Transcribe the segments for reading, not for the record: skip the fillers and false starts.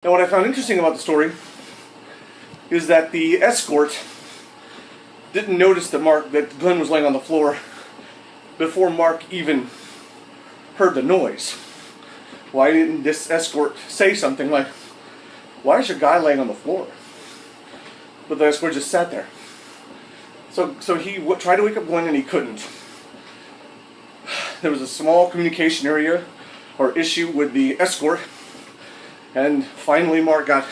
Now, what I found interesting about the story is that the escort didn't notice that Glenn was laying on the floor before Mark even heard the noise. Why didn't this escort say something like, "Why is your guy laying on the floor?" But the escort just sat there. So he tried to wake up Glenn and he couldn't. There was a small communication area or issue with the escort, and finally Mark got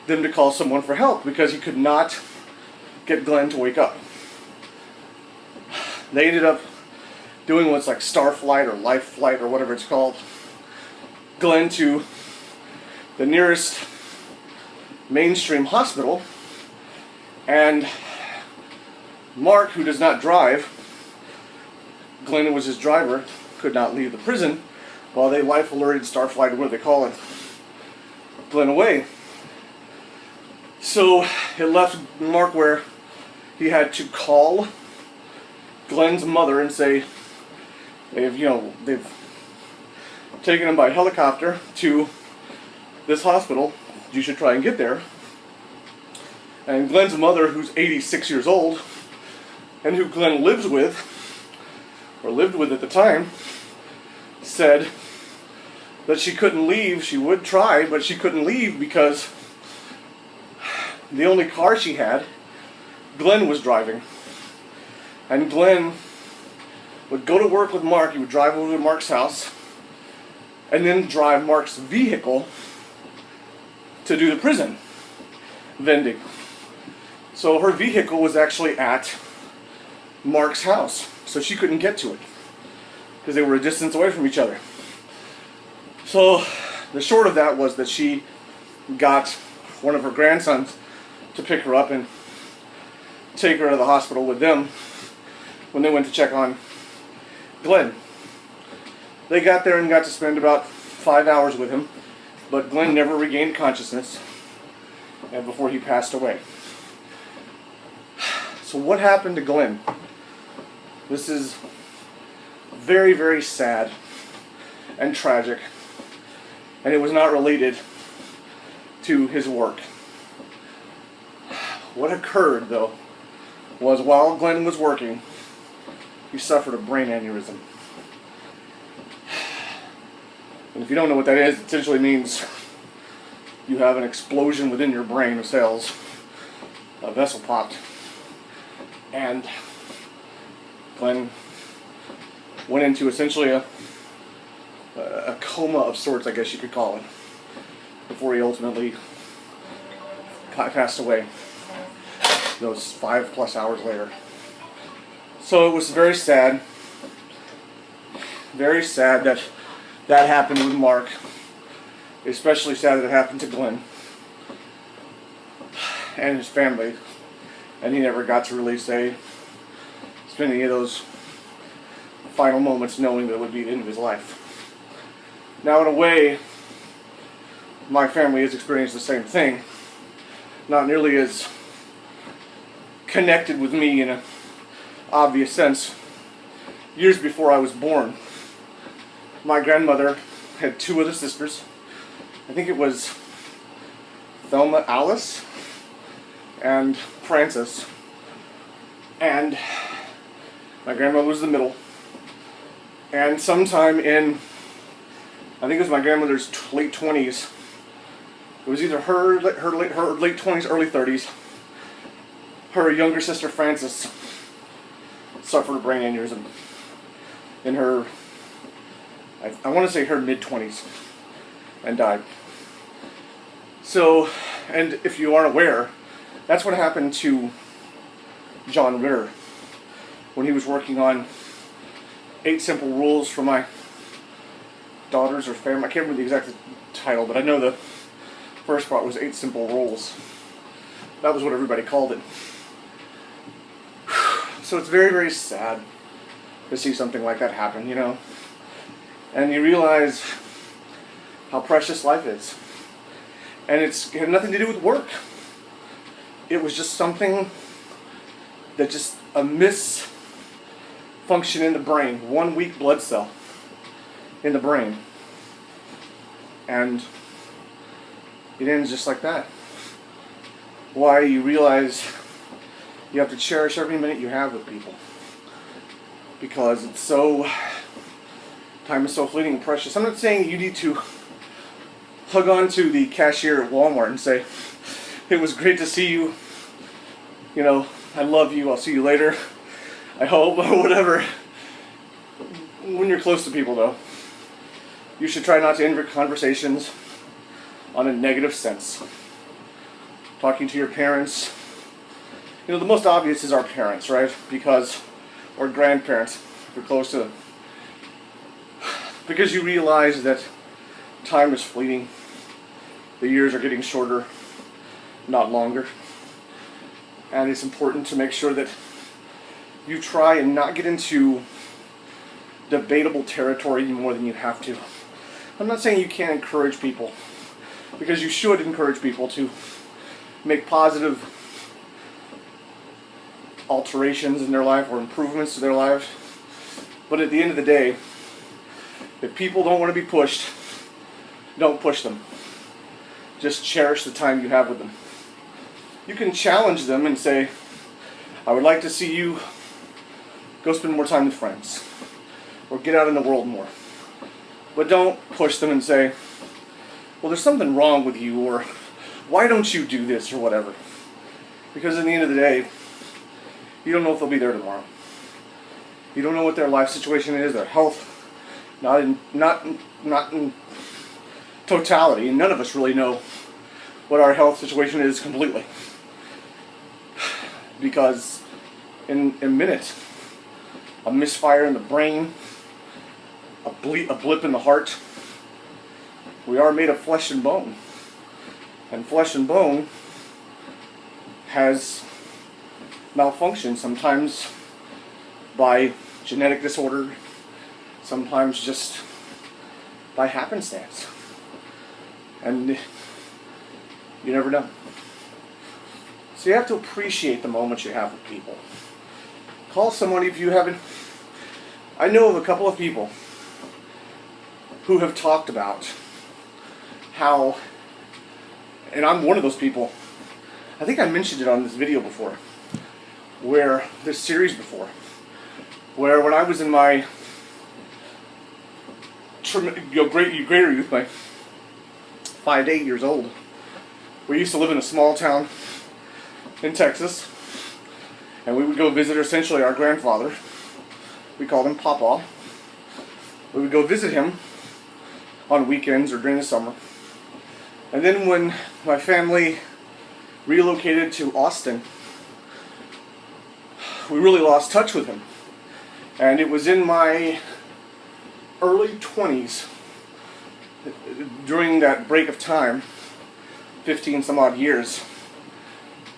them to call someone for help because he could not get Glenn to wake up. They ended up doing what's like Star Flight or Life Flight or whatever it's called, Glenn to the nearest mainstream hospital, and Mark, who does not drive, Glenn was his driver, could not leave the prison while they life alerted Starflight, or what do they call it, Glenn away. So it left Mark where he had to call Glenn's mother and say they've taken him by helicopter to this hospital. You should try and get there. And Glenn's mother, who's 86 years old, and who Glenn lives with, or lived with at the time, said that she couldn't leave. She would try, but she couldn't leave because the only car she had, Glenn was driving. And Glenn would go to work with Mark. He would drive over to Mark's house and then drive Mark's vehicle to do the prison vending. So her vehicle was actually at Mark's house, so she couldn't get to it because they were a distance away from each other. So the short of that was that she got one of her grandsons to pick her up and take her to the hospital with them when they went to check on Glenn. They got there and got to spend about 5 hours with him, but Glenn never regained consciousness and before he passed away. So what happened to Glenn? This is very, very sad and tragic, and it was not related to his work. What occurred, though, was while Glenn was working, he suffered a brain aneurysm. And if you don't know what that is, it essentially means you have an explosion within your brain of cells. A vessel popped. And Glenn went into essentially a coma of sorts, I guess you could call it, before he ultimately passed away those 5+ hours later. So it was very sad that happened with Mark, especially sad that it happened to Glenn and his family, and he never got to really spend any of those final moments knowing that it would be the end of his life. Now, in a way, my family has experienced the same thing. Not nearly as connected with me in an obvious sense. Years before I was born, my grandmother had 2 other sisters. I think it was Thelma Alice and Frances. And my grandmother was the middle. And sometime in, I think it was my grandmother's late 20s, it was either her late 20s, early 30s, her younger sister Frances suffered a brain aneurysm in her, I want to say her mid-20s, and died. So, and if you aren't aware, that's what happened to John Ritter when he was working on 8 Simple Rules for my daughters or family. I can't remember the exact title, but I know the first part was 8 Simple Rules. That was what everybody called it. So it's very, very sad to see something like that happen, And you realize how precious life is. And it had nothing to do with work. It was just something that just a misfunction in the brain. 1 weak blood cell in the brain. And It ends just like that. Why? You realize you have to cherish every minute you have with people. Because time is so fleeting and precious. I'm not saying you need to hug on to the cashier at Walmart and say, it was great to see you, I love you, I'll see you later, I hope, or whatever. When you're close to people, though, you should try not to end your conversations on a negative sense. Talking to your parents, the most obvious is our parents, right? Or grandparents, if you're close to them. Because you realize that time is fleeting. The years are getting shorter, not longer. And it's important to make sure that you try and not get into debatable territory more than you have to. I'm not saying you can't encourage people, because you should encourage people to make positive alterations in their life or improvements to their lives. But at the end of the day, if people don't want to be pushed, don't push them. Just cherish the time you have with them. You can challenge them and say, I would like to see you go spend more time with friends, or get out in the world more. But don't push them and say, well, there's something wrong with you, or why don't you do this, or whatever. Because at the end of the day, you don't know if they'll be there tomorrow. You don't know what their life situation is, their health, not in totality. And none of us really know what our health situation is completely. Because in a minute, a misfire in the brain, a blip in the heart, we are made of flesh and bone. And flesh and bone has malfunctioned, sometimes by genetic disorder, sometimes just by happenstance. And you never know. So you have to appreciate the moments you have with people. Call someone if you haven't. I know of a couple of people who have talked about how, and I'm one of those people, I think I mentioned it on this video before, this series before, where when I was in my greater youth, my 5 to 8 years old, we used to live in a small town in Texas, and we would go visit essentially our grandfather. We called him Papa. We would go visit him on weekends or during the summer. And then when my family relocated to Austin, we really lost touch with him. And it was in my early 20s, during that break of time, 15 some odd years,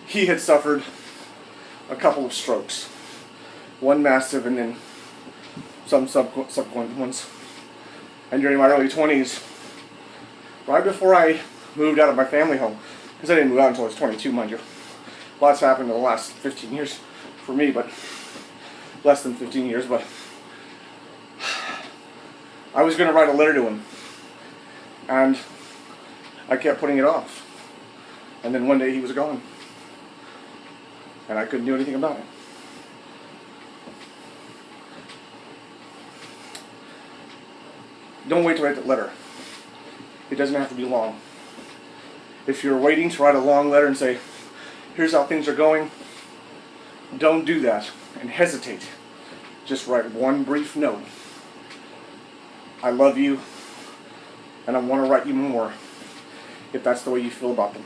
he had suffered a couple of strokes. One massive and then some subsequent ones. And during my early 20s, right before I moved out of my family home, because I didn't move out until I was 22, mind you. Lots happened in the last 15 years for me, but less than 15 years, but I was going to write a letter to him, and I kept putting it off. And then one day he was gone, and I couldn't do anything about it. Don't wait to write the letter. It doesn't have to be long. If you're waiting to write a long letter and say, here's how things are going, don't do that and hesitate. Just write one brief note. I love you, and I want to write you more, if that's the way you feel about them.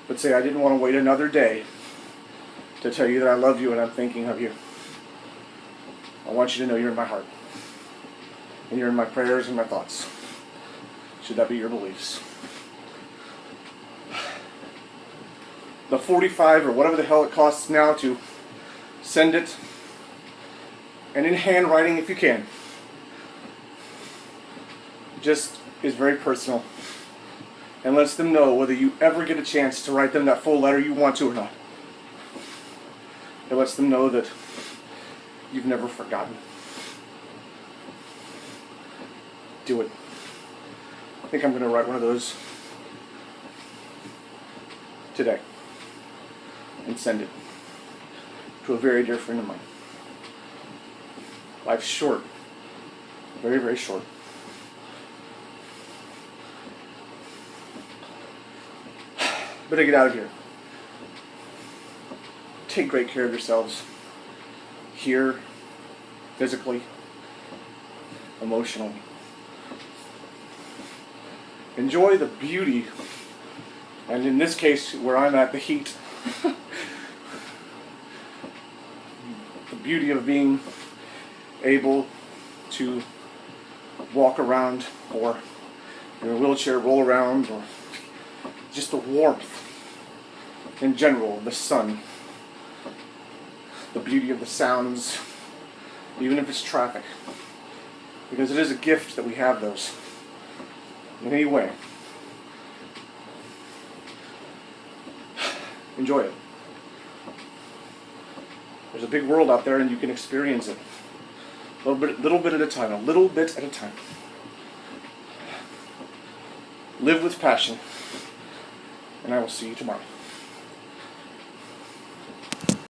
But say, I didn't want to wait another day to tell you that I love you and I'm thinking of you. I want you to know you're in my heart. And you're in my prayers and my thoughts. Should that be your beliefs? The 45 or whatever the hell it costs now to send it, and in handwriting if you can, just is very personal and lets them know whether you ever get a chance to write them that full letter you want to or not. It lets them know that you've never forgotten. Do it. I think I'm going to write one of those today and send it to a very dear friend of mine. Life's short. Very, very short. Better get out of here. Take great care of yourselves. Here, physically, emotionally. Enjoy the beauty, and in this case, where I'm at, the heat. The beauty of being able to walk around, or in a wheelchair roll around, or just the warmth in general, the sun, the beauty of the sounds, even if it's traffic, because it is a gift that we have those in any way. Enjoy it. There's a big world out there and you can experience it. Little bit at a time, a little bit at a time. Live with passion, and I will see you tomorrow.